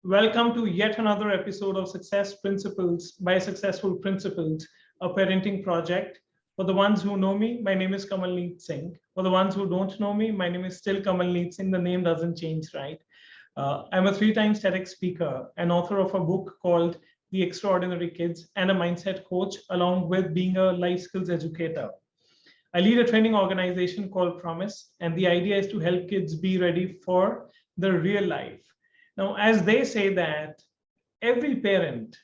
Welcome to yet another episode of Success Principles by Successful Principals, a parenting project. For the ones who know me, my name is Kamalneet Singh. For the ones who don't know me, my name is still Kamalneet Singh. The name doesn't change, right? I'm a 3 times TEDx speaker and author of a book called The Extraordinary Kids and a mindset coach, along with being a life skills educator. I lead a training organization called Promise, and the idea is to help kids be ready for the real life. Now, as they say that every parent,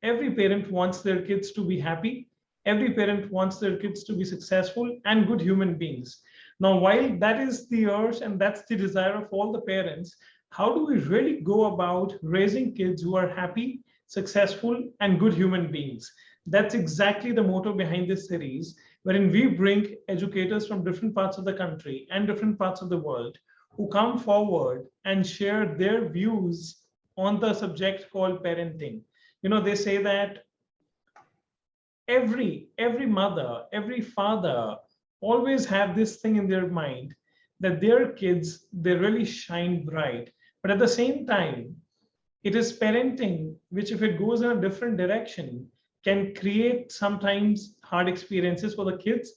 every parent wants their kids to be happy. Every parent wants their kids to be successful and good human beings. Now, while that is the urge and that's the desire of all the parents, how do we really go about raising kids who are happy, successful, and good human beings? That's exactly the motto behind this series, wherein we bring educators from different parts of the country and different parts of the world who come forward and share their views on the subject called parenting. They say that every mother, every father always have this thing in their mind that their kids, they really shine bright. But at the same time, it is parenting which, if it goes in a different direction, can create sometimes hard experiences for the kids.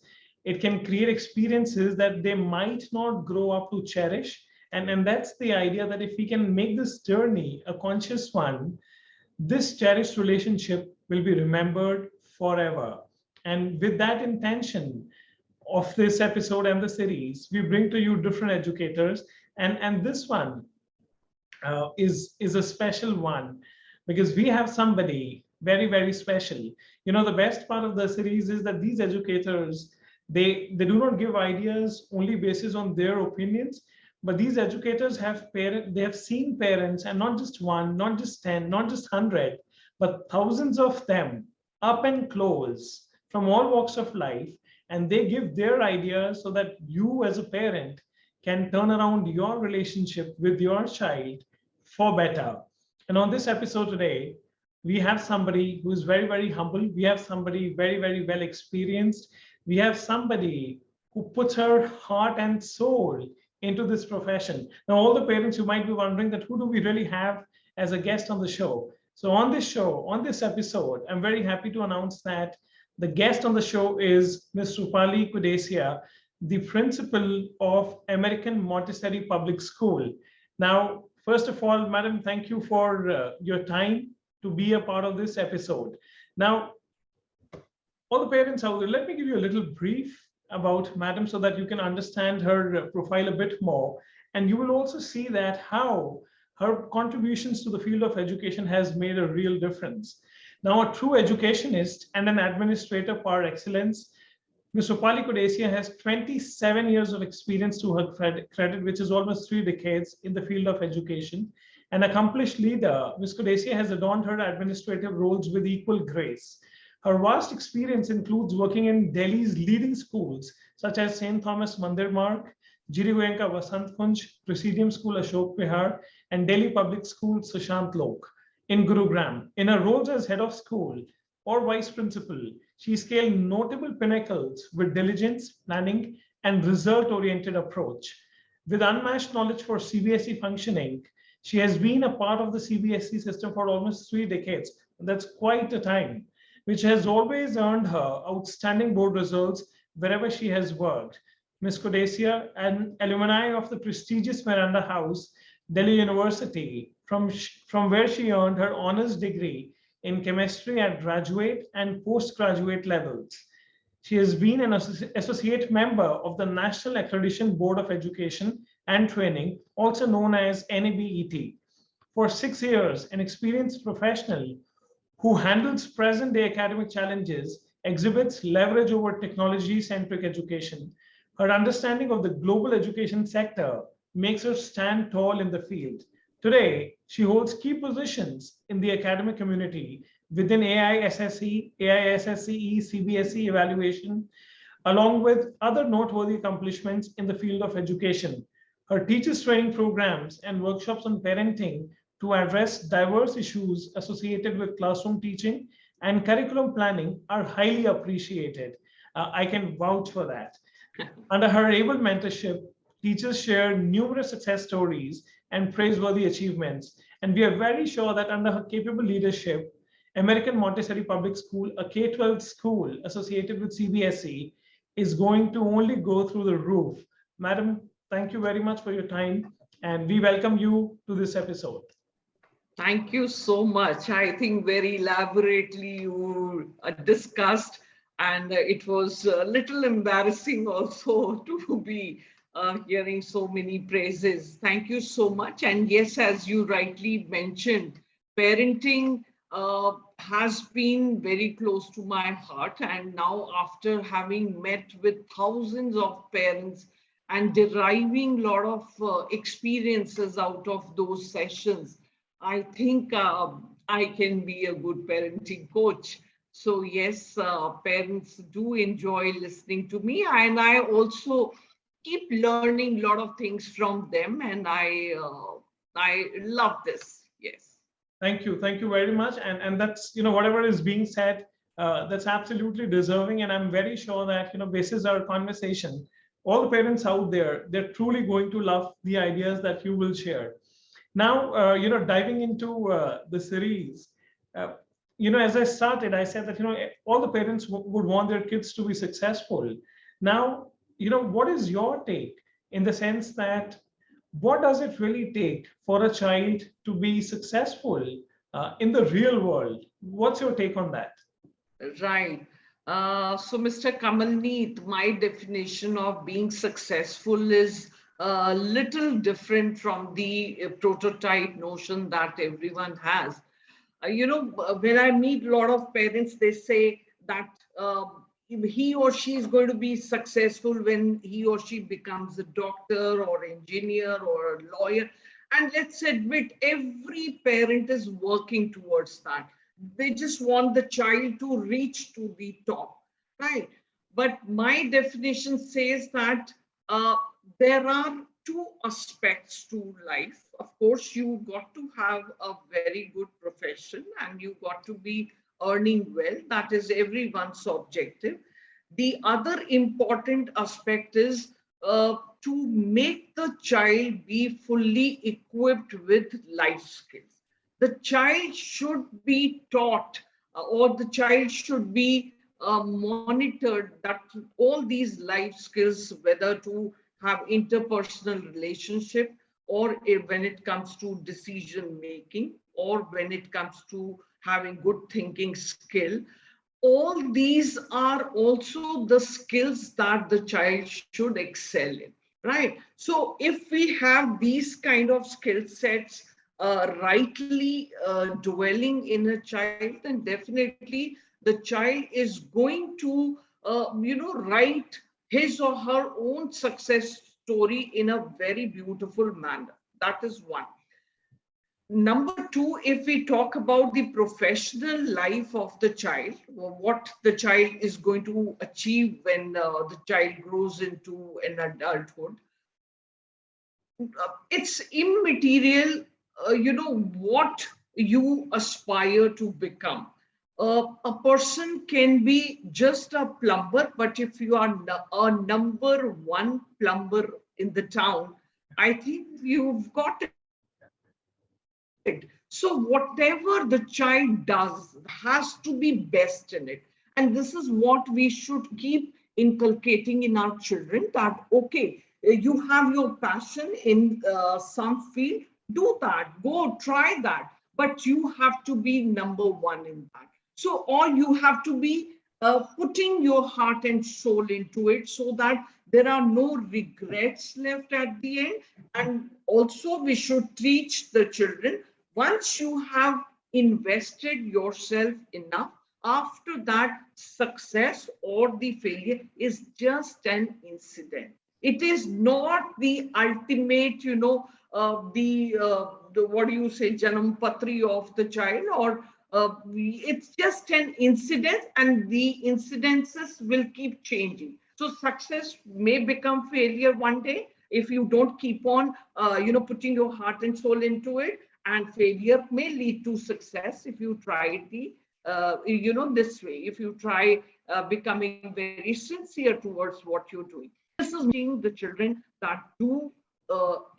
It can create experiences that they might not grow up to cherish. And that's the idea, that if we can make this journey a conscious one, this cherished relationship will be remembered forever. And with that intention of this episode and the series, we bring to you different educators. And this one is a special one because we have somebody very, very special. The best part of the series is that these educators, they do not give ideas only basis on their opinions, but these educators they have seen parents, and not just one, not just 10, not just 100, but thousands of them up and close from all walks of life, and they give their ideas so that you as a parent can turn around your relationship with your child for better. And on this episode today, we have somebody who is very, very humble. We have somebody very, very well experienced. We have somebody who puts her heart and soul into this profession. Now, all the parents, you might be wondering that who do we really have as a guest on the show? So on this episode, I'm very happy to announce that the guest on the show is Ms. Roopali Kudesia, the principal of American Montessori Public School. Now, first of all, madam, thank you for your time to be a part of this episode. Now, all the parents out there, let me give you a little brief about madam so that you can understand her profile a bit more. And you will also see that how her contributions to the field of education has made a real difference. Now, a true educationist and an administrator par excellence, Ms. Roopali Kudesia has 27 years of experience to her credit, which is almost 3 decades in the field of education. An accomplished leader, Ms. Kudesia has adorned her administrative roles with equal grace. Her vast experience includes working in Delhi's leading schools, such as St. Thomas Mandir Marg, Jiri Goenka Vasant Kunj, Presidium School Ashok Vihar, and Delhi Public School Sushant Lok in Gurugram. In her roles as head of school or vice principal, she scaled notable pinnacles with diligence, planning, and result-oriented approach. With unmatched knowledge for CBSE functioning, she has been a part of the CBSE system for almost 3 decades. That's quite a time, which has always earned her outstanding board results wherever she has worked. Ms. Kudesia, an alumni of the prestigious Miranda House, Delhi University, from where she earned her honors degree in chemistry at graduate and postgraduate levels. She has been an associate member of the National Accreditation Board of Education and Training, also known as NABET. For 6 years, an experienced professional who handles present-day academic challenges, exhibits leverage over technology-centric education. Her understanding of the global education sector makes her stand tall in the field. Today, she holds key positions in the academic community within AISSE, AISSCE, CBSE evaluation, along with other noteworthy accomplishments in the field of education. Her teachers training programs and workshops on parenting to address diverse issues associated with classroom teaching and curriculum planning are highly appreciated. I can vouch for that. Under her able mentorship, teachers share numerous success stories and praiseworthy achievements. And we are very sure that under her capable leadership, American Montessori Public School, a K-12 school associated with CBSE, is going to only go through the roof. Madam, thank you very much for your time, and we welcome you to this episode. Thank you so much. I think very elaborately you discussed, and it was a little embarrassing also to be hearing so many praises. Thank you so much. And yes, as you rightly mentioned, parenting has been very close to my heart. And now, after having met with thousands of parents and deriving a lot of experiences out of those sessions, I think I can be a good parenting coach. So yes, parents do enjoy listening to me, and I also keep learning a lot of things from them, and I love this. Yes. Thank you very much. And that's, whatever is being said, that's absolutely deserving. And I'm very sure that, basis our conversation, all the parents out there, they're truly going to love the ideas that you will share. Now, diving into the series, as I started, I said that, all the parents would want their kids to be successful. Now, what is your take in the sense that what does it really take for a child to be successful in the real world? What's your take on that? Right. So, Mr. Kamalneet, my definition of being successful is a little different from the prototype notion that everyone has. When I meet a lot of parents, they say that he or she is going to be successful when he or she becomes a doctor or engineer or a lawyer. And let's admit, every parent is working towards that. They just want the child to reach to the top, right? But my definition says that there are two aspects to life. Of course, you got to have a very good profession and you got to be earning well. That is everyone's objective. The other important aspect is to make the child be fully equipped with life skills. The child should be taught or the child should be monitored that all these life skills, whether to have interpersonal relationship or when it comes to decision making or when it comes to having good thinking skill, all these are also the skills that the child should excel in, right? So if we have these kind of skill sets rightly dwelling in a child, then definitely the child is going to write his or her own success story in a very beautiful manner. That is one. Number two, if we talk about the professional life of the child, what the child is going to achieve when the child grows into an adulthood, it's immaterial, what you aspire to become. A person can be just a plumber, but if you are a number one plumber in the town, I think you've got it. So whatever the child does has to be best in it. And this is what we should keep inculcating in our children that, okay, you have your passion in some field, do that, go try that, but you have to be number one in that. So, or you have to be putting your heart and soul into it so that there are no regrets left at the end. And also we should teach the children, once you have invested yourself enough, after that, success or the failure is just an incident. It is not the ultimate, the what do you say, Janam Patri of the child, or it's just an incident and the incidences will keep changing. So success may become failure one day if you don't keep on, putting your heart and soul into it. And failure may lead to success if you try this way, if you try becoming very sincere towards what you're doing. This is teaching the children that do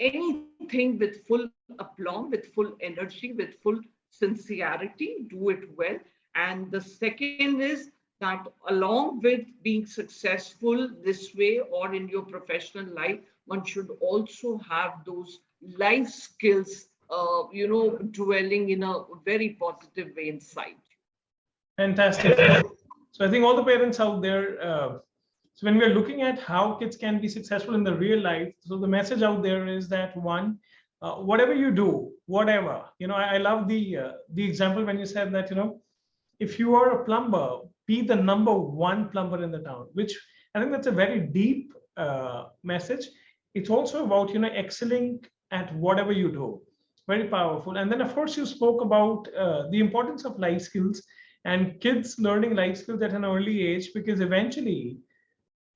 anything with full aplomb, with full energy, with full sincerity, do it well. And the second is that along with being successful this way or in your professional life, one should also have those life skills, dwelling in a very positive way inside. Fantastic. So I think all the parents out there, so when we're looking at how kids can be successful in the real life, so the message out there is that one, whatever you do, whatever, I love the example when you said that, if you are a plumber, be the number one plumber in the town, which I think that's a very deep message. It's also about, excelling at whatever you do. Very powerful. And then, of course, you spoke about the importance of life skills and kids learning life skills at an early age, because eventually,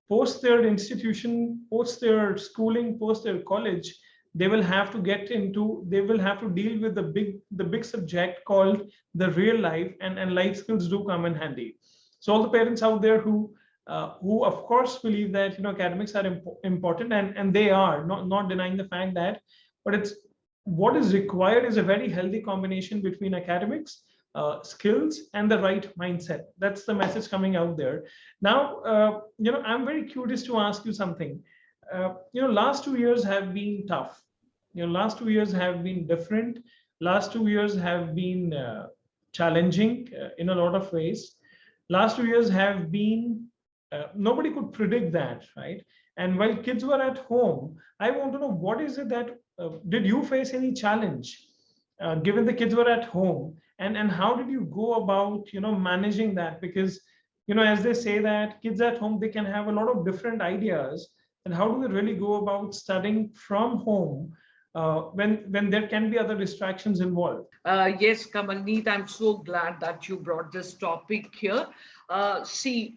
post their institution, post their schooling, post their college, they will have to deal with the big subject called the real life, and life skills do come in handy. So all the parents out there who of course believe that academics are important, and they are not denying the fact that, but it's what is required is a very healthy combination between academics, skills, and the right mindset. That's the message coming out there. Now, I'm very curious to ask you something. Last 2 years have been tough. Last 2 years have been different. Last 2 years have been challenging in a lot of ways. Last 2 years have been, nobody could predict that, right? And while kids were at home, I want to know, what is it that, did you face any challenge given the kids were at home? And how did you go about, managing that? Because, as they say that kids at home, they can have a lot of different ideas. And how do we really go about studying from home when there can be other distractions involved? Yes, Kamalneet, I'm so glad that you brought this topic here. See,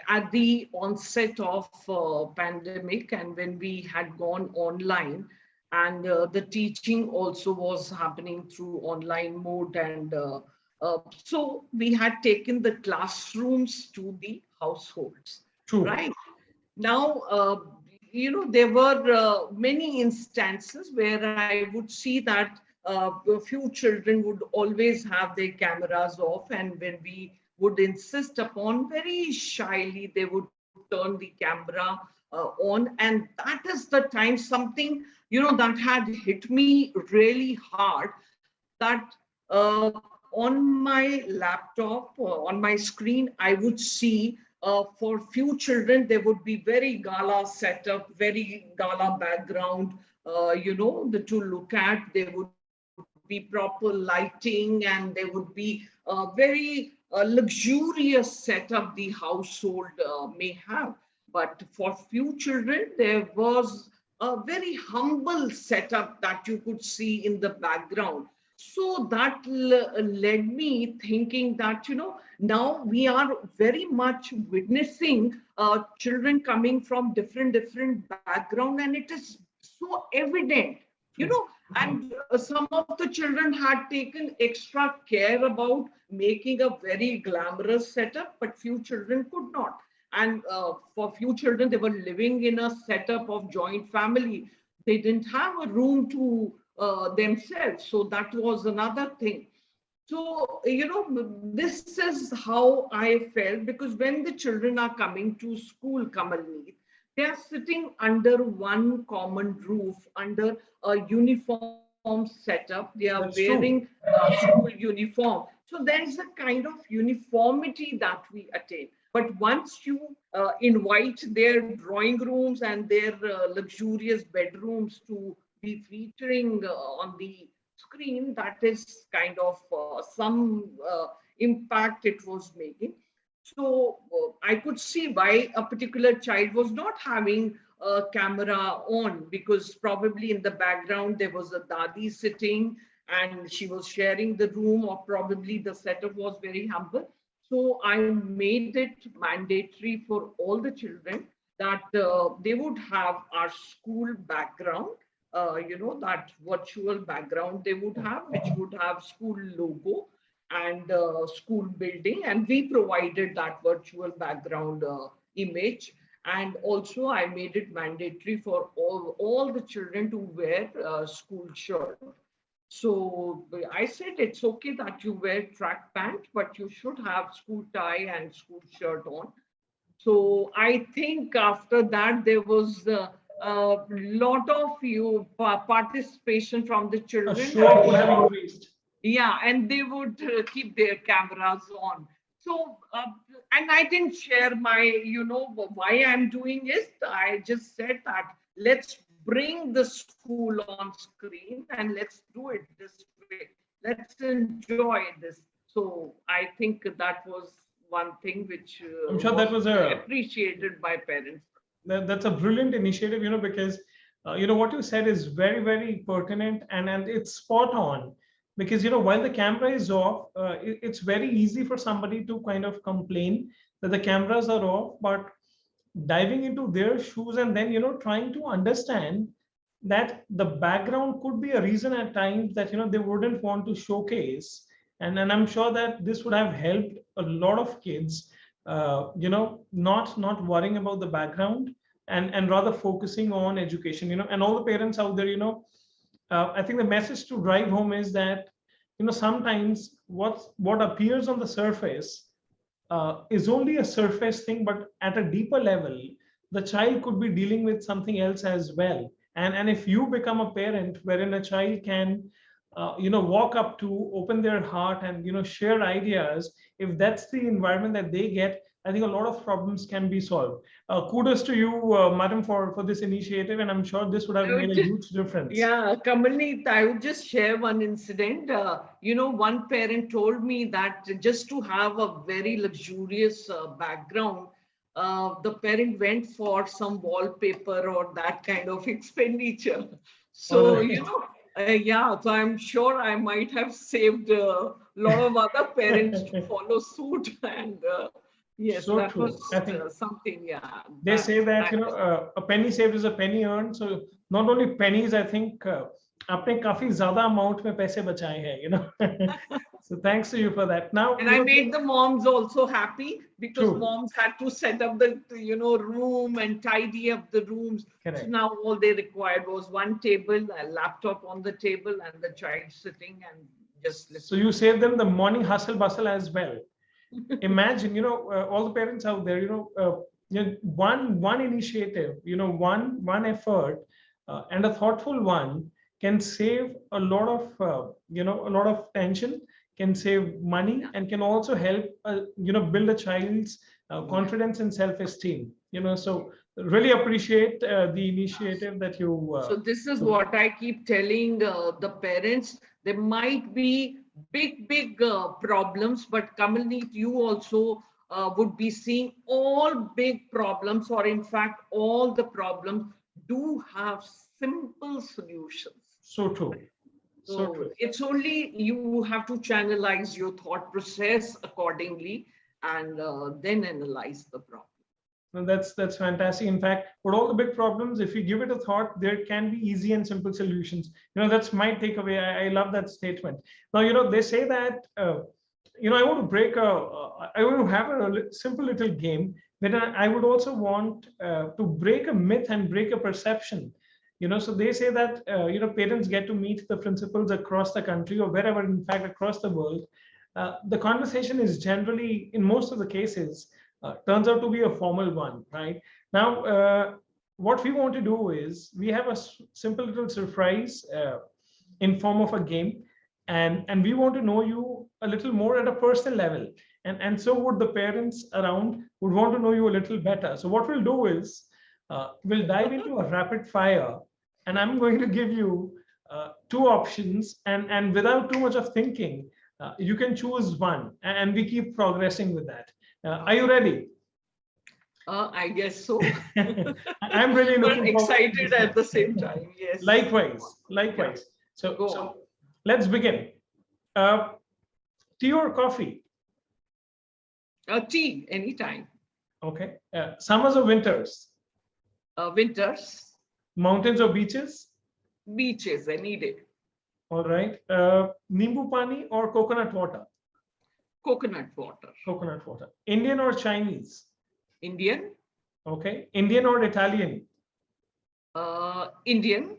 at the onset of pandemic, and when we had gone online, and the teaching also was happening through online mode, and so we had taken the classrooms to the households. True. Right now, there were many instances where I would see that a few children would always have their cameras off, and when we would insist upon, very shyly they would turn the camera on. And that is the time something that had hit me really hard, that on my laptop, on my screen, I would see for few children, there would be very gala setup, very gala background, to look at. There would be proper lighting, and there would be a very luxurious setup the household may have. But for few children, there was a very humble setup that you could see in the background. So that led me thinking that, now we are very much witnessing children coming from different background, and it is so evident, and some of the children had taken extra care about making a very glamorous setup, but few children could not. And for few children, they were living in a setup of joint family. They didn't have a room to themselves. So that was another thing. So, this is how I felt, because when the children are coming to school, Kamalneet, they are sitting under one common roof, under a uniform setup. They are That's wearing true. school uniform. So there is a kind of uniformity that we attain. But once you invite their drawing rooms and their luxurious bedrooms to be featuring on the screen, that is kind of some impact it was making. So I could see why a particular child was not having a camera on, because probably in the background there was a dadi sitting and she was sharing the room, or probably the setup was very humble. So I made it mandatory for all the children that they would have our school background, that virtual background they would have, which would have school logo and school building. And we provided that virtual background image. And also I made it mandatory for all the children to wear a school shirt. So I said, it's okay that you wear track pant, but you should have school tie and school shirt on. So I think after that, there was a lot of participation from the A children. show would have increased. Yeah, and they would keep their cameras on. So, and I didn't share my, why I'm doing it. I just said that let's bring the school on screen and let's do it this way. Let's enjoy this. So I think that was one thing which I'm sure that was was a appreciated by parents. that's a brilliant initiative, because what you said is very, very pertinent, and it's spot on, because while the camera is off, it's very easy for somebody to kind of complain that the cameras are off, but diving into their shoes and then trying to understand that the background could be a reason at times that they wouldn't want to showcase, and I'm sure that this would have helped a lot of kids, not worrying about the background, and rather focusing on education, and all the parents out there, I think the message to drive home is that sometimes what appears on the surface is only a surface thing, but at a deeper level, the child could be dealing with something else as well. And if you become a parent wherein a child can, walk up to, open their heart, and share ideas, if that's the environment that they get, I think a lot of problems can be solved. Kudos to you, madam, for this initiative, and I'm sure this would have made a huge difference. Yeah, Kamalneet, I would just share one incident. One parent told me that just to have a very luxurious background, the parent went for some wallpaper or that kind of expenditure. So, Right. yeah, so I'm sure I might have saved a lot of other parents to follow suit. And yes, So that true. was I think something, yeah. they say that That was, a penny saved is a penny earned. So not only pennies, I think आपने काफी ज्यादा amount में पैसे बचाए हैं. So thanks to you for that. Now, and I made the moms also happy because true, moms had to set up the room and tidy up the rooms. So correct. now all they required was one table, a laptop on the table, and the child sitting and just So listening. you save them the morning hustle bustle as well. Imagine, all the parents out there, one initiative, one effort, and a thoughtful one can save a lot of, a lot of tension, can save money, Yeah. and can also help, build a child's Yeah. confidence and self-esteem. So really appreciate the initiative that you. So this is So what I keep telling the parents. There might be big problems, but Kamalneet, you also would be seeing all big problems, or in fact, all the problems do have simple solutions. so true, so So true. it's only you have to channelize your thought process accordingly and then analyze the problem. No, that's fantastic. In fact, for all the big problems, if you give it a thought, there can be easy and simple solutions. That's my takeaway. I love that statement. Now, they say that I want to I want to have a simple little game, but I would also want to break a myth and break a perception. So they say that parents get to meet the principals across the country, or wherever, in fact, across the world. The conversation is generally, in most of the cases, turns out to be a formal one, right? Now, what we want to do is we have a simple little surprise in form of a game, and we want to know you a little more at a personal level, and so would the parents around would want to know you a little better. So what we'll do is we'll dive into a rapid fire, and I'm going to give you two options, and without too much of thinking, you can choose one, and we keep progressing with that. Are you ready? I guess so. I'm really But looking forward to excited this. at the same time. Yes. Likewise, likewise. So let's begin. Tea or coffee? Tea, anytime. Okay. Summers or winters? Winters, Mountains or beaches? beaches, any day. All right. Nimbu pani or coconut water? Coconut water. Coconut water. Indian or Chinese? Indian, Okay. Indian or Italian? Indian.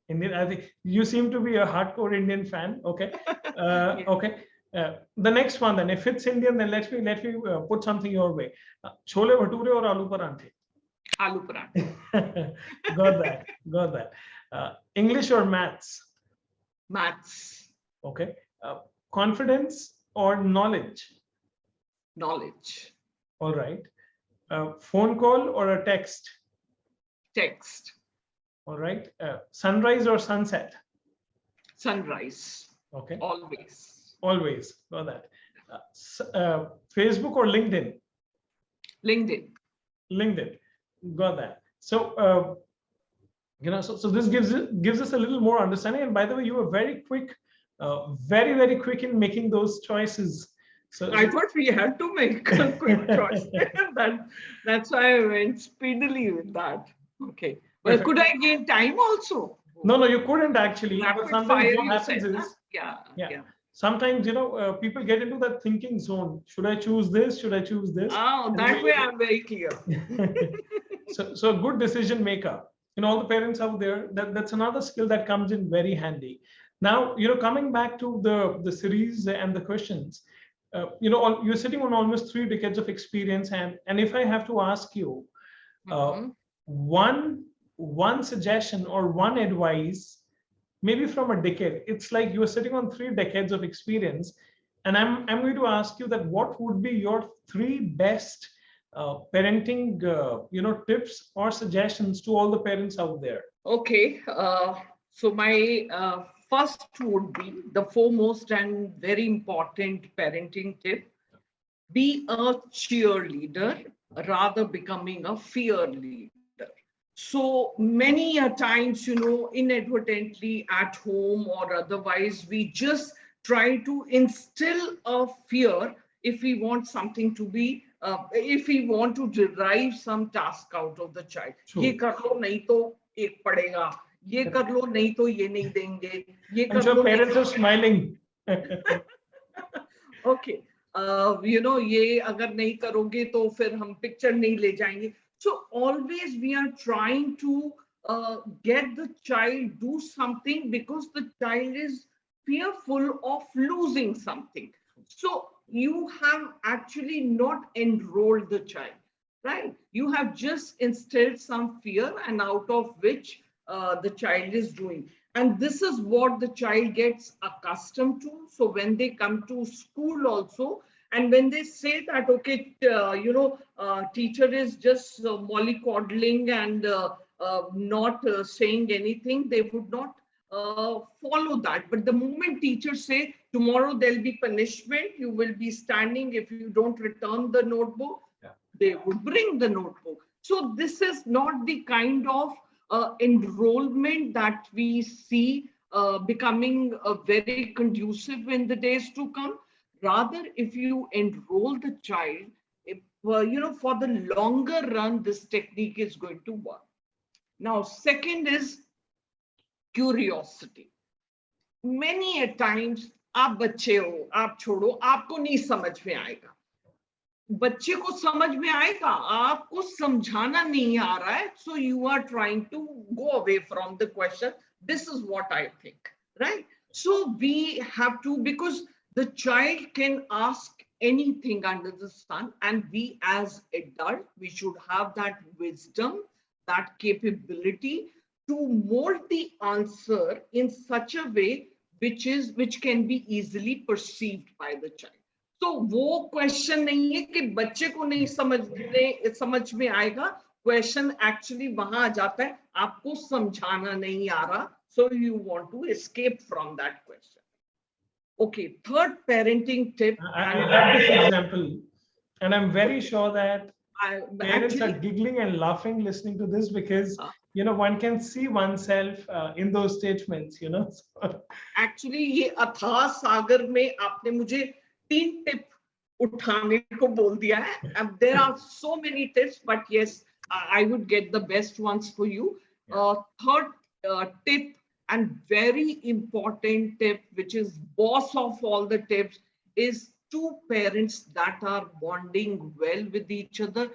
Indian. I think you seem to be a hardcore Indian fan. Okay. Yeah. Okay. The next one then, if it's Indian, then let me put something your way. Chole bhature or aloo paranthe? Aloo paratha. Got that. Got that. English or maths? Maths. Okay. Confidence or knowledge? Knowledge. All right. Phone call or a text? Text. All right. Sunrise or sunset? Sunrise. Okay. Always. Always. Got that. Facebook or LinkedIn? LinkedIn. LinkedIn. Got that. So, so this gives us a little more understanding. And by the way, you were very quick, very quick in making those choices. So I thought we had to make a quick choice. That's why I went speedily with that. Okay. Well, could I gain time also? No, you couldn't actually. Rapid Sometimes fire, what you happens said, is, yeah. Sometimes, people get into that thinking zone. Should I choose this? Should I choose this? Oh, that way I'm very clear. So a good decision maker. All the parents out there, that's another skill that comes in very handy. Now, coming back to the series and the questions, you're sitting on almost 3 decades of experience, and if I have to ask you, one suggestion or one advice, maybe from a decade, it's like you're sitting on 3 decades of experience, and I'm going to ask you that what would be your 3 best parenting tips or suggestions to all the parents out there? Okay, so my first would be the foremost and very important parenting tip: be a cheerleader rather becoming a fear leader. So many a times, inadvertently at home or otherwise, we just try to instill a fear if we want something to be, if we want to derive some task out of the child. ये कर लो नहीं तो एक पड़ेगा, ये कर लो नहीं तो ये नहीं देंगे, ये कर लो parents are smiling. Okay, ये अगर नहीं करोगे तो फिर हम पिक्चर नहीं ले जाएंगे. So always we are trying to get the child do something because the child is fearful of losing something. So you have actually not enrolled the child, right? You have just instilled some fear, and out of which the child is doing. And this is what the child gets accustomed to. So when they come to school also, and when they say that, okay, teacher is just mollycoddling and not saying anything, they would not follow that. But the moment teachers say, tomorrow there'll be punishment, you will be standing if you don't return the notebook, they would bring the notebook. So this is not the kind of enrollment that we see becoming very conducive in the days to come. Rather, if you enroll the child, for the longer run, this technique is going to work. Now, second is curiosity. Many a times, आप बच्चे हो, आप छोड़ो, आपको नहीं समझ में आएगा. बच्चे को समझ में आएगा, आपको समझाना नहीं आ रहा है. So you are trying to go away from the question. This is what I think, right? So we have to, because the child can ask anything under the sun, and we as adults, we should have that wisdom, that capability to mold the answer in such a way which can be easily perceived by the child. So वो question नहीं है कि बच्चे को नहीं समझ में आएगा. Question actually वहां आ जाता है, आपको समझाना नहीं आ रहा, so you want to escape from that question. Okay, third parenting tip. I love this example, and I'm very sure that parents are giggling and laughing listening to this, because one can see oneself in those statements. Actually, ये अथाह सागर में आपने मुझे 3 tip उठाने को बोल दिया है. And there are so many tips, but yes, I would get the best ones for you. Third tip, and very important tip, which is boss of all the tips, is 2 parents that are bonding well with each other.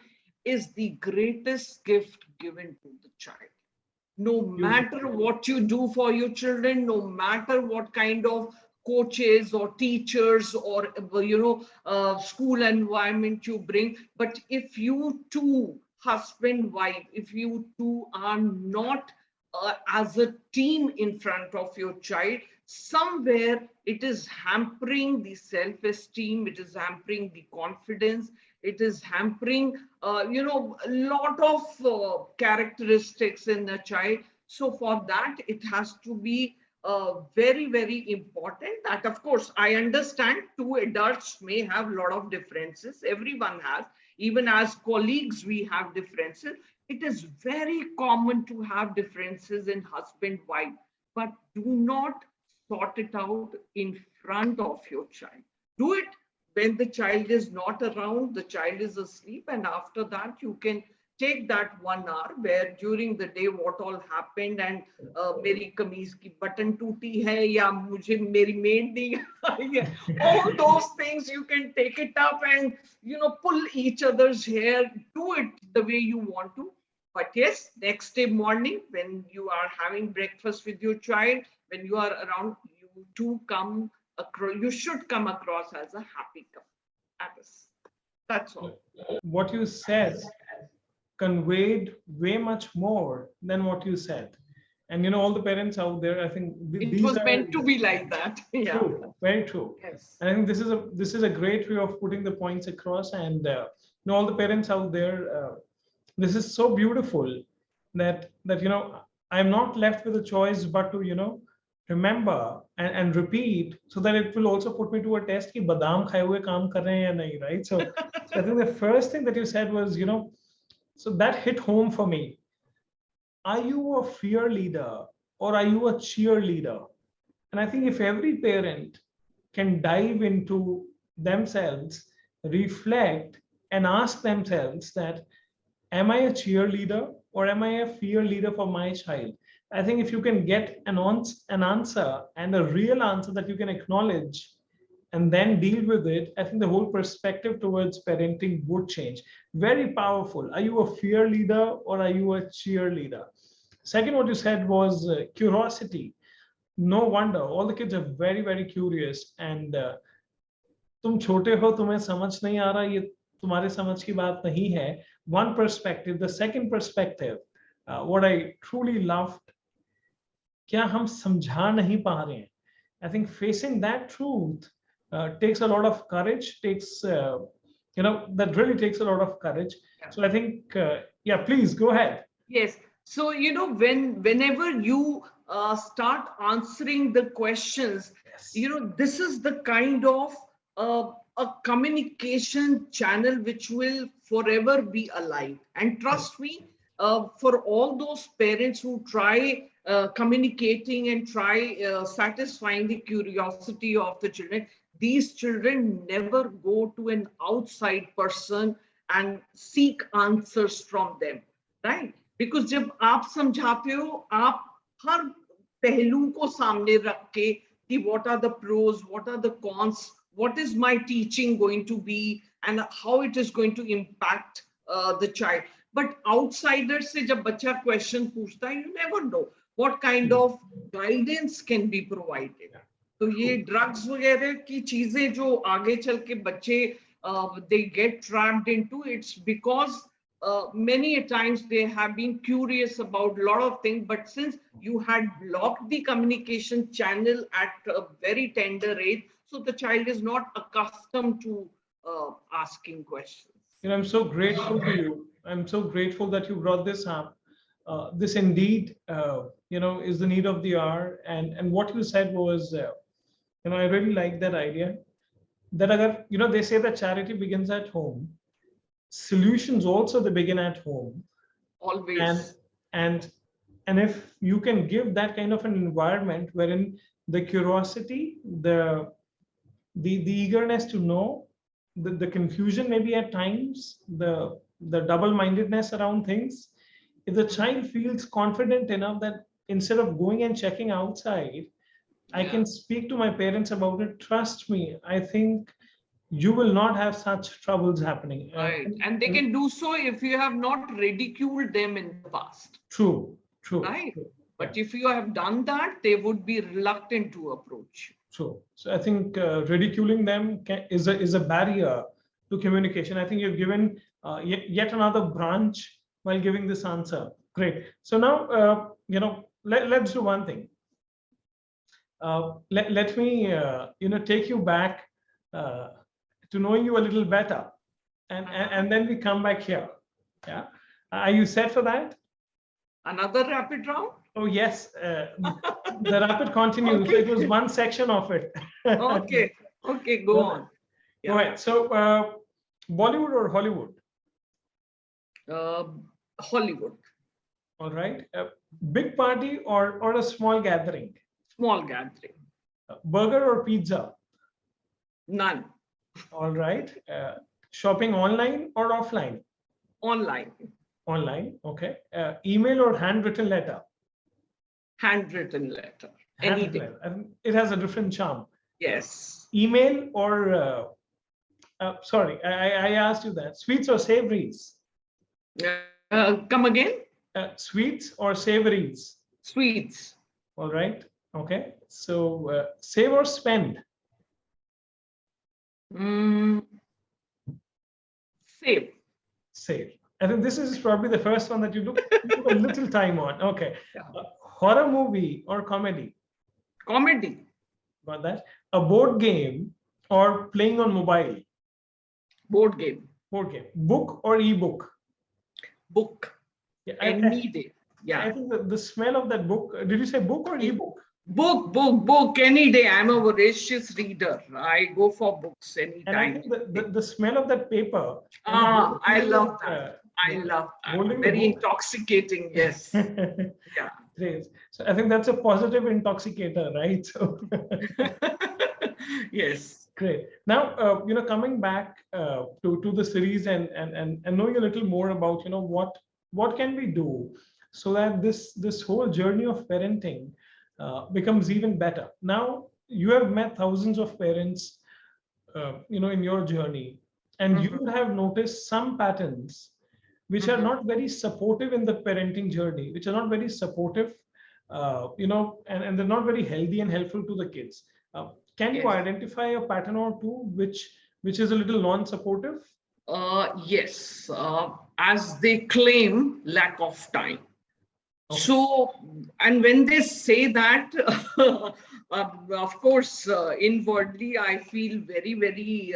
is the greatest gift given to the child. No matter Beautiful. what you do for your children, no matter what kind of coaches or teachers or school environment you bring, but if you two, husband wife, if you two are not as a team in front of your child, somewhere it is hampering the self-esteem, it is hampering the confidence, it is hampering a lot of characteristics in a child. So for that, it has to be very, very important that, of course, I understand two adults may have a lot of differences. Everyone has. Even as colleagues, we have differences. It is very common to have differences in husband, wife, but do not sort it out in front of your child. Do it when the child is not around, the child is asleep, and after that, you can take that 1 hour where during the day what all happened, and मेरी कमीज की button टूटी है या मुझे मेरी made नहीं आई है, all those things you can take it up and pull each other's hair, do it the way you want to. But yes, next day morning when you are having breakfast with your child, when you are around, you two come across, you should come across as a happy couple. That's all. What you said conveyed way much more than what you said. And all the parents out there, I think It these was are meant to be like that. Yeah. true, very true. Yes. And I think this is a great way of putting the points across. And all the parents out there, this is so beautiful that I'm not left with a choice but to remember and repeat, so that it will also put me to a test ki badam khaye hue kaam kar rahe hain ya nahi, right? So I think the first thing that you said was so that hit home for me. Are you a fear leader or are you a cheerleader? And I think if every parent can dive into themselves, reflect, and ask themselves that, am I a cheerleader or am I a fear leader for my child? I think if you can get an answer, and a real answer that you can acknowledge and then deal with it, I think the whole perspective towards parenting would change. Very powerful. Are you a fear leader or are you a cheerleader? Second, what you said was curiosity. No wonder all the kids are very, very curious. And तुम छोटे हो, तुम्हें समझ नहीं आ रहा, ये तुम्हारे समझ की बात नहीं है. One perspective. The second perspective, what I truly loved, क्या हम समझा नहीं पा रहे हैं. I think facing that truth takes a lot of courage, that really takes a lot of courage. Yeah. So I think, yeah, please go ahead. Yes. So, whenever you start answering the questions, Yes. this is the kind of a communication channel which will forever be alive. And trust me, for all those parents who try communicating and try satisfying the curiosity of the children, these children never go to an outside person and seek answers from them, right? Because जब आप समझाते हो, आप हर पहलू को सामने रख के कि what are the pros, what are the cons, what is my teaching going to be, and how it is going to impact the child. But outsider से जब बच्चा question पूछता है, you never know what kind of guidance can be provided. तो ये drugs वगैरह की चीजें जो आगे चल के बच्चे they get trapped into, it's because many a times they have been curious about a lot of things, but since you had blocked the communication channel at a very tender age, so the child is not accustomed to asking questions. I'm so grateful to you. I'm so grateful that you brought this up. This indeed, is the need of the hour. And what you said was, I really like that idea. That agar, they say that charity begins at home. Solutions also, they begin at home. Always. And if you can give that kind of an environment wherein the curiosity, the eagerness to know, the confusion maybe at times, the double-mindedness around things, if the child feels confident enough that instead of going and checking outside, I can speak to my parents about it. Trust me, I think you will not have such troubles happening. Right. And they can do so if you have not ridiculed them in the past. True, true. Right. True. But if you have done that, they would be reluctant to approach you. True. So I think ridiculing them is a barrier to communication. I think you've given yet another branch while giving this answer. Great. So now, let's do one thing. Let me, take you back to knowing you a little better, and then we come back here. Yeah. Are you set for that? Another rapid round? Oh, yes. The rapid continues. Okay. It was one section of it. Okay. Okay, go on. Yeah. All right. So, Bollywood or Hollywood? Hollywood. All right. Big party or a small gathering? Small gathering. Burger or pizza? None. All right. Shopping online or offline? Online. Online. Okay. Email or handwritten letter? Handwritten letter. Any day. And it has a different charm. Yes. Email or sorry, I asked you that. Sweets or savories? Come again? Sweets or savories? Sweets. All right. Okay. So save or spend? Save. Save. I think this is probably the first one that you took a little time on. Okay. Yeah. Horror movie or comedy? Comedy. Got that. A board game or playing on mobile? Board game. Board game. Book or ebook? Book. Yeah, Any day. Yeah. I think the smell of that book. Did you say book or ebook? Book, any day. I'm a voracious reader. I go for books anytime. And I think the smell of that paper. I love that. I love that. Very intoxicating, yes. Yeah. Great. So I think that's a positive intoxicator, right? So yes. Great. Now, coming back to the series and knowing a little more about, what can we do so that this whole journey of parenting becomes even better. Now, you have met thousands of parents, in your journey, and you would have noticed some patterns which are not very supportive in the parenting journey, which are not very supportive, and they're not very healthy and helpful to the kids. Can you identify a pattern or two which is a little non-supportive? Yes, as they claim, lack of time. Okay. So, and when they say that, of course, inwardly, I feel very, very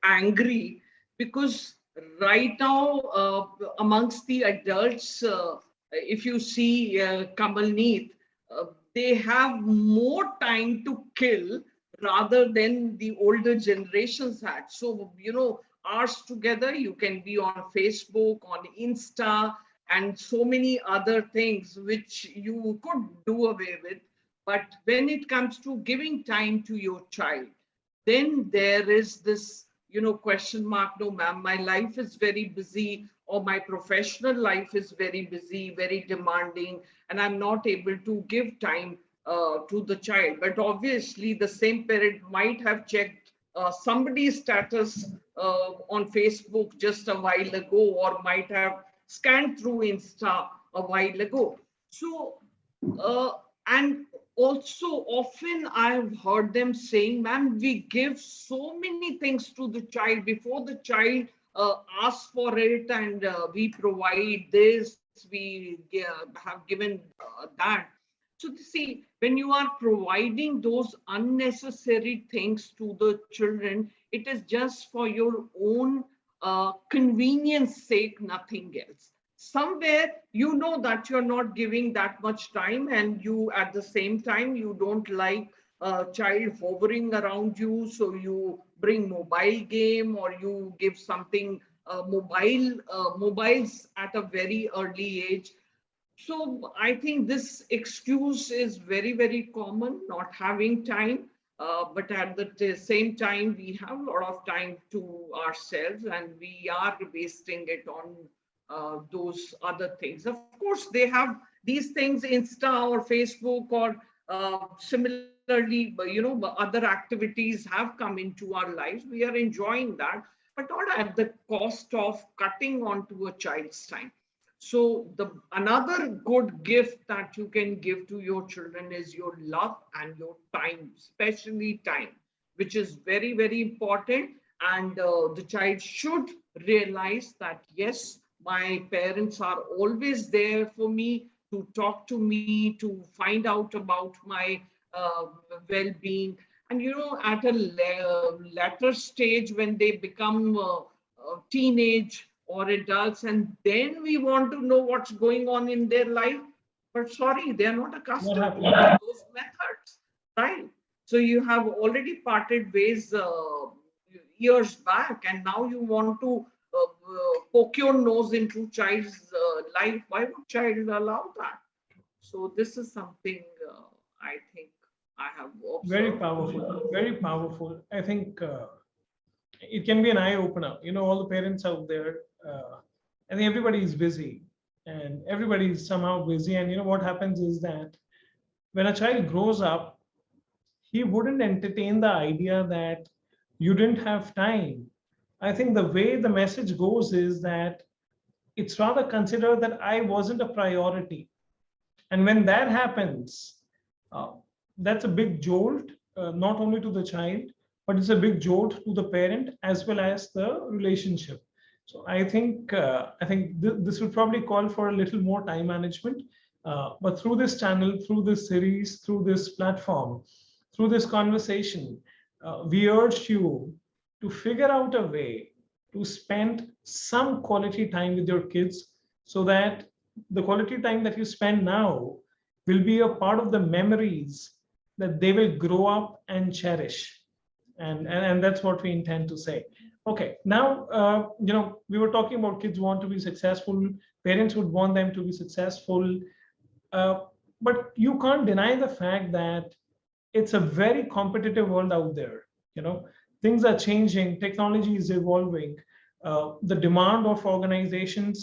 angry, because right now, amongst the adults, if you see Kamalneet, they have more time to kill rather than the older generations had. So, hours together, you can be on Facebook, on Insta, and so many other things which you could do away with. But when it comes to giving time to your child, then there is this, question mark. No, ma'am, my life is very busy, or my professional life is very busy, very demanding, and I'm not able to give time to the child. But obviously, the same parent might have checked somebody's status on Facebook just a while ago, or might have scanned through Insta a while ago. So, and also often I've heard them saying, ma'am, we give so many things to the child before the child asks for it, and we provide this, we have given that. So see, when you are providing those unnecessary things to the children, it is just for your own convenience sake, nothing else. Somewhere you know that you're not giving that much time, and you at the same time you don't like a child hovering around you, so you bring mobile game, or you give something mobiles at a very early age. So I think this excuse is very, very common, not having time. But at the same time, we have a lot of time to ourselves, and we are wasting it on those other things. Of course, they have these things, Insta or Facebook or Similarly, other activities have come into our lives. We are enjoying that, but not at the cost of cutting onto a child's time. So the another good gift that you can give to your children is your love and your time, especially time, which is very, very important. And the child should realize that, yes, my parents are always there for me, to talk to me, to find out about my uh, well-being. And at a later stage, when they become teenage or adults, and then we want to know what's going on in their life. But sorry, they are not What accustomed to happened? those methods, right? So you have already parted ways years back, and now you want to poke your nose into child's life. Why would child allow that? So this is something I think I have Very observed. powerful. Very powerful. I think it can be an eye opener. All the parents out there, I think everybody is busy and everybody is somehow busy. And what happens is that when a child grows up, he wouldn't entertain the idea that you didn't have time. I think the way the message goes is that it's rather considered that I wasn't a priority. And when that happens, uh, that's a big jolt, not only to the child, but it's a big jolt to the parent as well as the relationship. So I think this would probably call for a little more time management. But through this channel, through this series, through this platform, through this conversation, we urge you to figure out a way to spend some quality time with your kids so that the quality time that you spend now will be a part of the memories that they will grow up and cherish. And that's what we intend to say. Okay, now, we were talking about kids want to be successful, parents would want them to be successful. uh, but you can't deny the fact that it's a very competitive world out there. you know Things are changing, technology is evolving. The demand of organizations,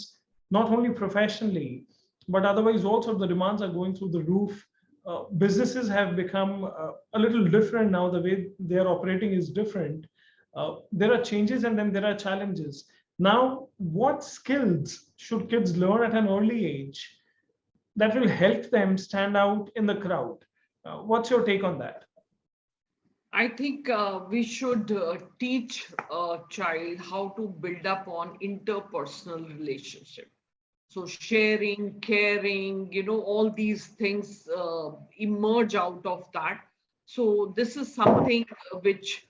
not only professionally but otherwise also, the demands are going through the roof. Businesses have become a little different now. The way they are operating is different. There are changes and then there are challenges. Now, what skills should kids learn at an early age that will help them stand out in the crowd? What's your take on that? I think we should teach a child how to build up on interpersonal relationship. So sharing, caring, all these things emerge out of that. So this is something which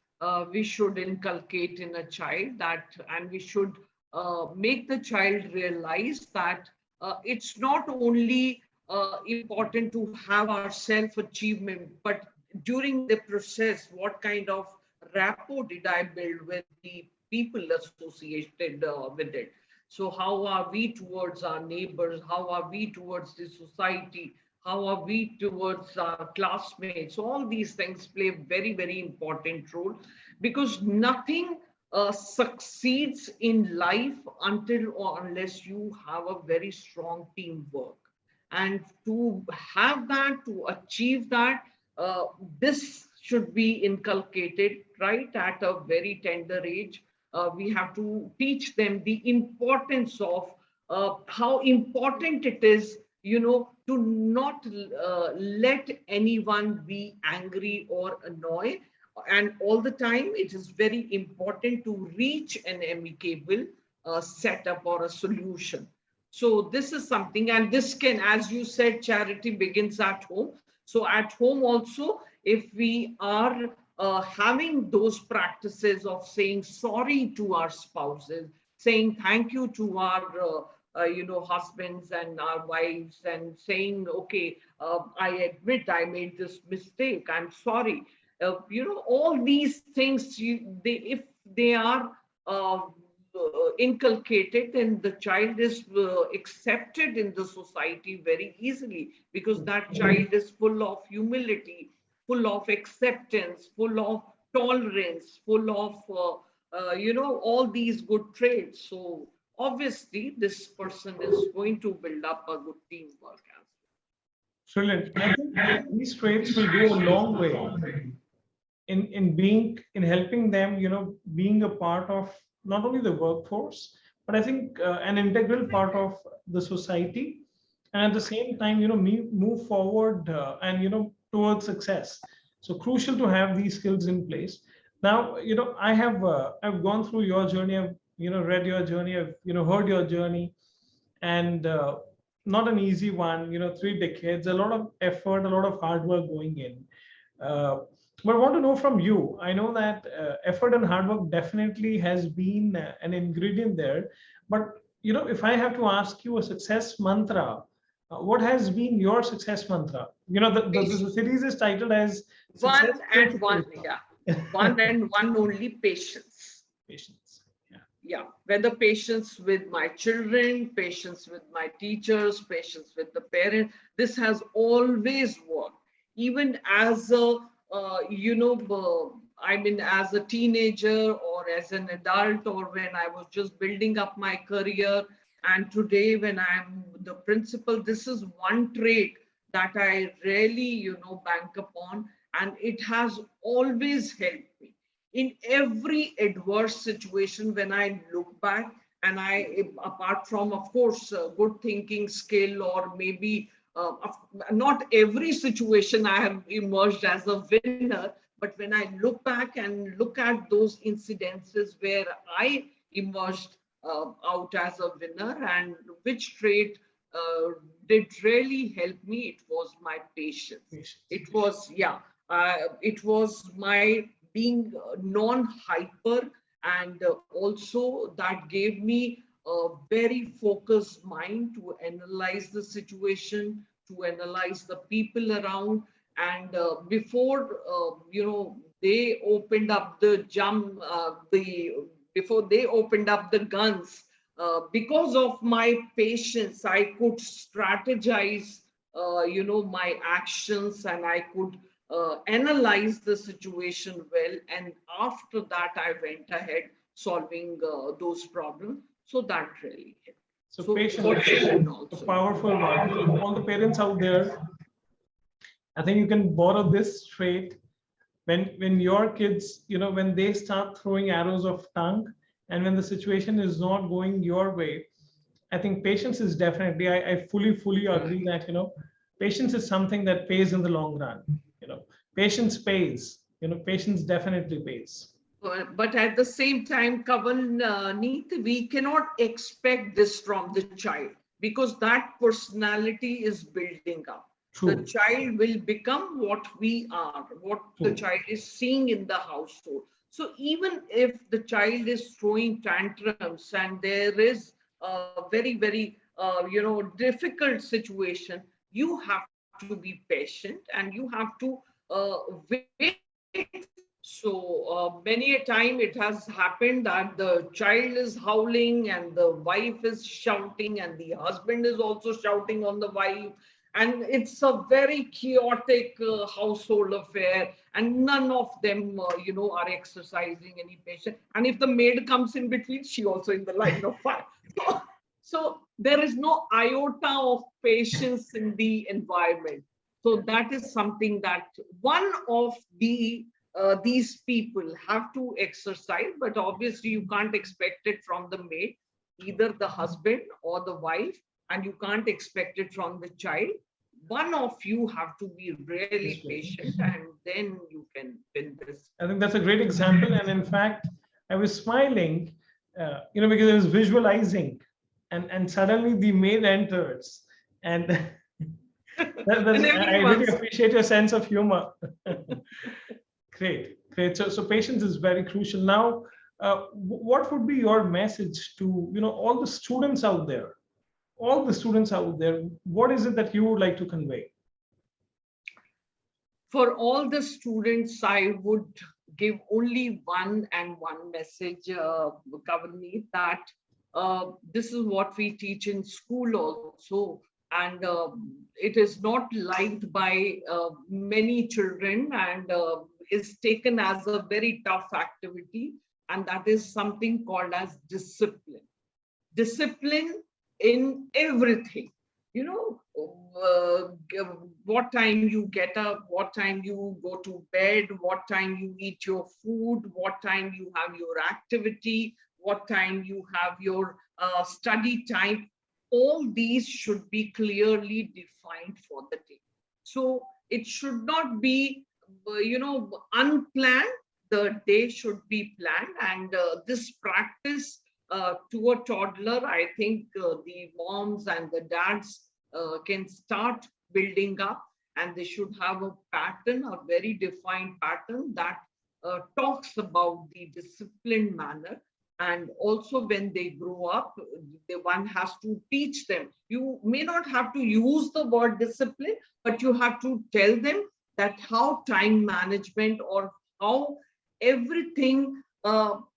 we should inculcate in a child, and we should make the child realize that it's not only important to have our self achievement, but during the process, what kind of rapport did I build with the people associated with it? So how are we towards our neighbors? How are we towards the society? How are we towards our classmates? All these things play a very, very important role, because nothing succeeds in life until or unless you have a very strong teamwork. And to have that, to achieve that, uh, this should be inculcated right at a very tender age. We have to teach them the importance of how important it is, to not let anyone be angry or annoy. And all the time, it is very important to reach an amicable setup or a solution. So this is something, and this can, as you said, charity begins at home. So at home also, if we are having those practices of saying sorry to our spouses, saying thank you to our husbands and our wives, and saying, okay, I admit I made this mistake, I'm sorry. All these things, if they are inculcated, then the child is accepted in the society very easily, because that child is full of humility, full of acceptance, full of tolerance, full of all these good traits. So obviously this person is going to build up a good teamwork as well. Brilliant. And I think these traits will go a long way in helping them, being a part of not only the workforce, but I think an integral part of the society, and at the same time, move forward and towards success. So crucial to have these skills in place. Now, I've gone through your journey. I've read your journey. I've heard your journey, and not an easy one. 3 decades, a lot of effort, a lot of hard work going in. Uh, but I want to know from you. I know that effort and hard work definitely has been an ingredient there. But if I have to ask you a success mantra, what has been your success mantra? The series is titled as One Success. and one, yeah. One and one only, patience. Patience. Yeah. Yeah, whether patience with my children, patience with my teachers, patience with the parent, this has always worked. Even as a, I mean, as a teenager or as an adult, or when I was just building up my career, and today when I'm the principal, this is one trait that I really, bank upon, and it has always helped me in every adverse situation. When I look back, and apart from, of course, good thinking skill, or maybe not every situation I have emerged as a winner, but when I look back and look at those incidences where I emerged out as a winner, and which trait did really help me, it was my patience. It was, yeah, it was my being non-hyper, and also that gave me a very focused mind to analyze the situation, to analyze the people around. And before they opened up before they opened up the guns, because of my patience, I could strategize my actions, and I could analyze the situation well, and after that I went ahead solving those problems. So that really helped. So patience, for children also. a powerful one. So all the parents out there, I think you can borrow this trait when your kids, when they start throwing arrows of tongue, and when the situation is not going your way. I think patience is definitely, I fully agree that, patience is something that pays in the long run. Patience pays, patience definitely pays. But at the same time, Kamalneet, we cannot expect this from the child, because that personality is building up. True. The child will become what we are, what True. the child is seeing in the household. So even if the child is throwing tantrums, and there is a very, very, difficult situation, you have to be patient, and you have to wait. So many a time it has happened that the child is howling, and the wife is shouting, and the husband is also shouting on the wife, and it's a very chaotic household affair, and none of them are exercising any patience. And if the maid comes in between, she also in the line of fire. So there is no iota of patience in the environment. So that is something that one of these people have to exercise, but obviously you can't expect it from the maid, either the husband or the wife, and you can't expect it from the child. One of you have to be really patient, and then you can win this. I think that's a great example. And in fact, I was smiling, because I was visualizing, and suddenly the maid enters, and I really appreciate your sense of humor. Great. So patience is very crucial. Now, what would be your message to all the students out there? All the students out there, what is it that you would like to convey? For all the students, I would give only one message, Kamalneet, that this is what we teach in school also, and it is not liked by many children, and is taken as a very tough activity, and that is something called as discipline. Discipline in everything. you know, what time you get up, what time you go to bed, what time you eat your food, what time you have your activity, what time you have your study time. All these should be clearly defined for the day. So it should not be, unplanned. The day should be planned. And this practice to a toddler, I think the moms and the dads can start building up, and they should have a pattern, a very defined pattern that talks about the disciplined manner. And also when they grow up, one has to teach them. You may not have to use the word discipline, but you have to tell them that how time management or how everything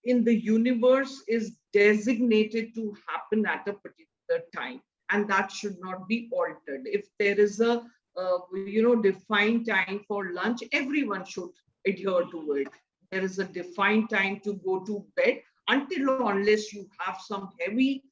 in the universe is designated to happen at a particular time, and that should not be altered. If there is a defined time for lunch, everyone should adhere to it. There is a defined time to go to bed, until or unless you have some heavy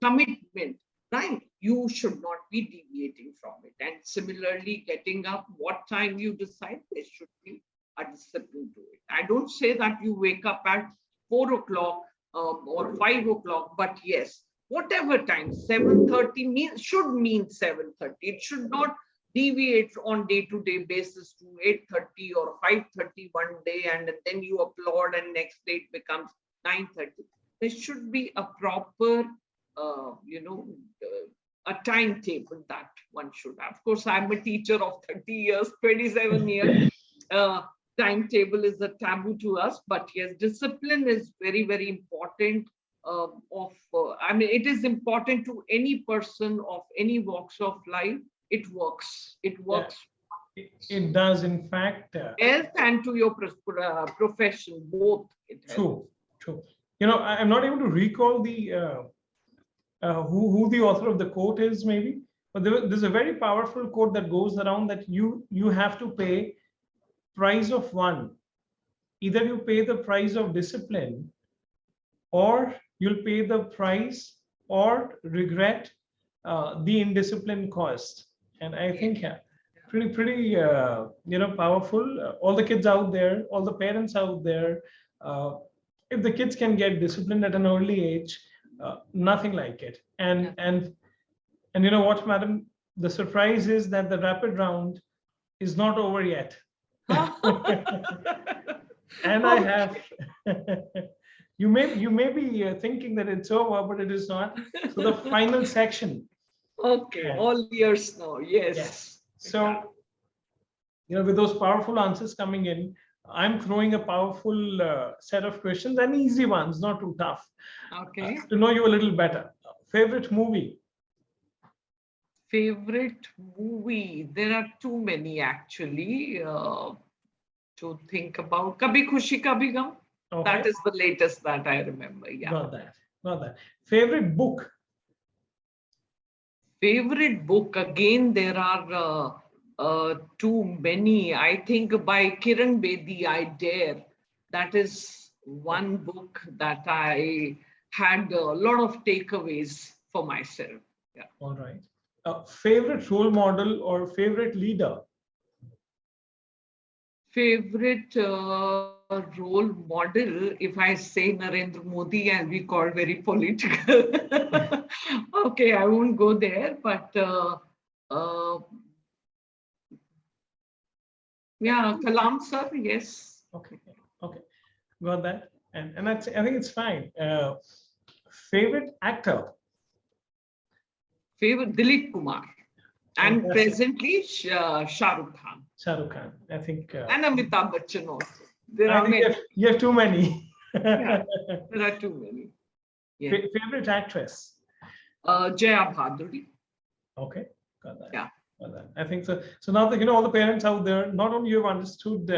commitment, right? You should not be deviating from it. And similarly, getting up, what time you decide, there should be a discipline to it. I don't say that you wake up at 4 o'clock or 5 o'clock, but yes, whatever time, 7:30 should mean 7:30. It should not deviate on day-to-day basis to 8:30 or 5:30 one day, and then you applaud and next day it becomes 9:30. There should be a proper, a timetable that one should have. Of course, I'm a teacher of 30 years, 27 years. Timetable is a taboo to us, but yes, discipline is very, very important. It is important to any person of any walks of life. It works. It works. Yeah, it does, in fact. Health and to your profession, both. True. I'm not able to recall the who the author of the quote is, maybe, but there's a very powerful quote that goes around that you have to pay price of one. Either you pay the price of discipline, or you'll pay the price or regret the indiscipline cost. And I think pretty powerful. All the kids out there, all the parents out there, if the kids can get disciplined at an early age, nothing like it. And you know what, madam, the surprise is that the rapid round is not over yet. And I have you may be thinking that it's over, but it is not. So the final section. Okay, all ears now. Yes. So with those powerful answers coming in, I'm throwing a powerful set of questions, and easy ones, not too tough. Okay. To know you a little better. Favorite movie? Favorite movie? There are too many actually to think about. Kabhi Khushi Kabhi Gum. Okay. That is the latest that I remember. Yeah. Got that. Favorite book? Favorite book? Again, there are too many. I think by Kiran Bedi, I Dare. That is one book that I had a lot of takeaways for myself. Yeah. All right. Favorite role model or favorite leader? Favorite role model, if I say Narendra Modi, I'll be called very political. Okay, I won't go there, but Kalam sir, yes. Okay, got that. And I think it's fine. Favorite actor? Favorite Dilip Kumar, and presently Shah Rukh Khan. Shah Rukh Khan, I think. And Amitabh Bachchan also. There are many. You have too many. Yeah, there are too many. Yeah. Favorite actress? Jaya Bhaduri. Okay, got that. Yeah. Got that. I think so. So now that all the parents out there, not only you have understood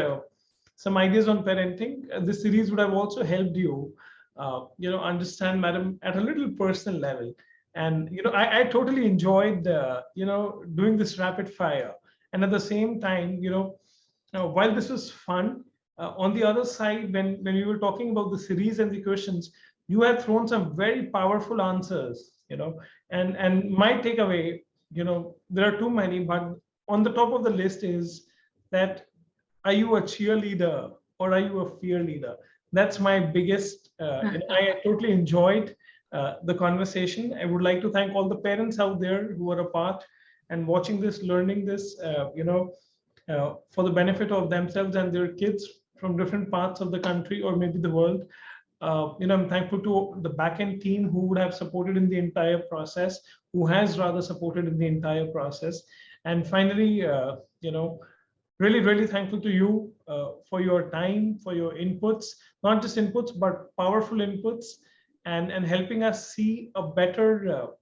some ideas on parenting, this series would have also helped you, understand, madam, at a little personal level. And I totally enjoyed doing this rapid fire. And at the same time, while this was fun, on the other side, when we were talking about the series and the questions, you had thrown some very powerful answers, and my takeaway there are too many, but on the top of the list is that, are you a cheerleader or are you a fear leader? That's my biggest, I totally enjoyed the conversation. I would like to thank all the parents out there who are a part and watching this, learning this, for the benefit of themselves and their kids from different parts of the country or maybe the world. I'm thankful to the backend team who would have supported in the entire process, who has rather supported in the entire process. And finally, really, really thankful to you for your time, for your inputs, not just inputs, but powerful inputs, and helping us see a better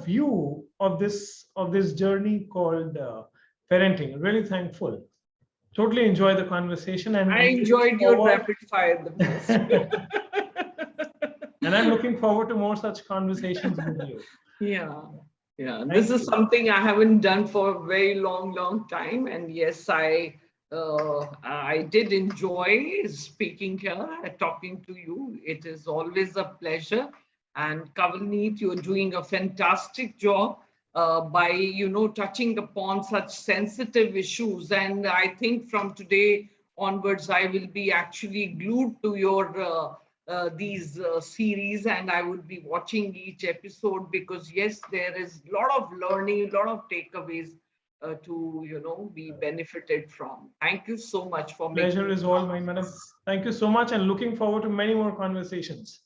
view of this journey called parenting. Really thankful. Totally enjoy the conversation, and I enjoyed your rapid fire the most. and I'm looking forward to more such conversations with you. Yeah. Yeah, Thank this is you. something I haven't done for a very long time. And yes, I did enjoy speaking here, talking to you. It is always a pleasure. And Kamalneet, you're doing a fantastic job by, touching upon such sensitive issues. And I think from today onwards, I will be actually glued to your these series, and I will be watching each episode, because yes, there is a lot of learning, a lot of takeaways to be benefited from. Thank you so much for making Pleasure is all mine, madam. Thank you so much, and looking forward to many more conversations.